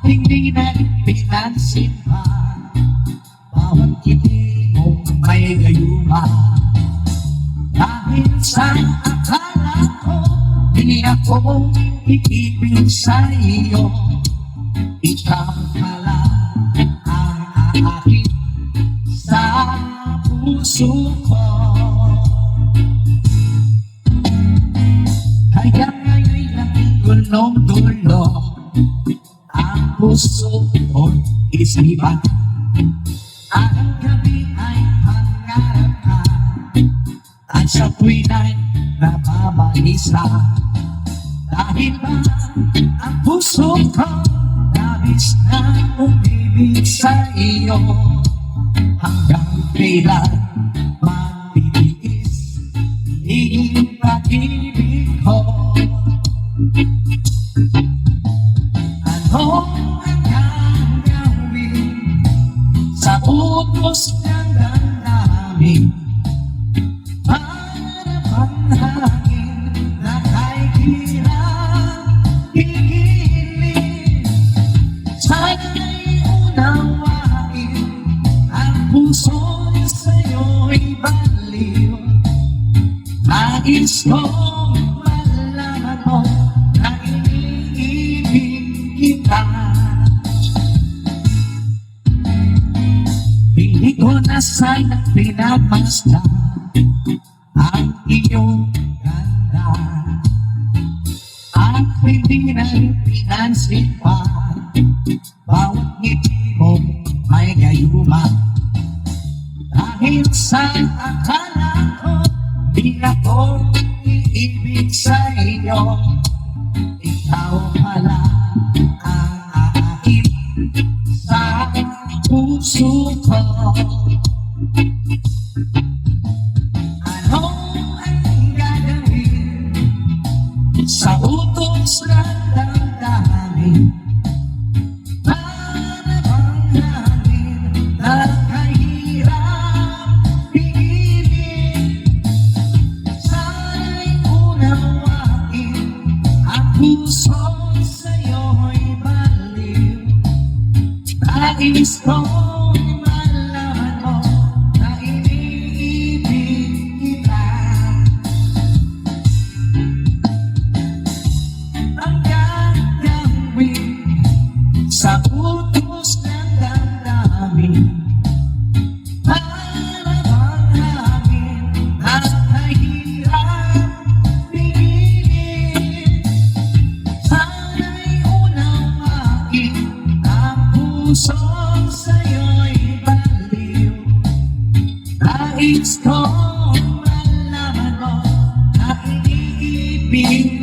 hindi na pinansin pa. Bawat ngiti mo may gayuma. Dahil sa akala ko, hindi ako iibig sa iyo. Ikaw pala ang aakit sa puso ko. Kaya ngayon'y laging gulong-gulo ang puso ko't isipan. Ang gabi ay pangarap ka, at sa tuwina'y namamanisa. Dahil ba ang puso ko labis na umibig sa iyo. Hanggang kailan matitiis higing pag-ibig ko? Ano ang gagawin sa utos ng damdamin? Para panhangin na kay hirap higilin. Sana'y unawain ang puso'y sa'yo'y baliw. Nais kong malaman mo na iniibig kita. Hindi ko na sanang pinagmasdan ang iyong ganda, at hindi na pinansin pa. Bawat ngiti mo may gayuma. Dahil sa akala ko, di ako iibig sa iyo. Ikaw pala ang aakit sa puso ko. Ano ang gagawin sa utos ng damdamin? Para bang hangin na kahirap higilin. Sana'y unawain ang puso sa'yo'y baliw. Nais kong malaman mo na iniibig kita. Ang gagawin sa utos ng damdamin? Para bang hangin na kahirap higilin. Sana'y unawain ang puso sa'yo'y baliw. Nais kong malaman mo na iniibig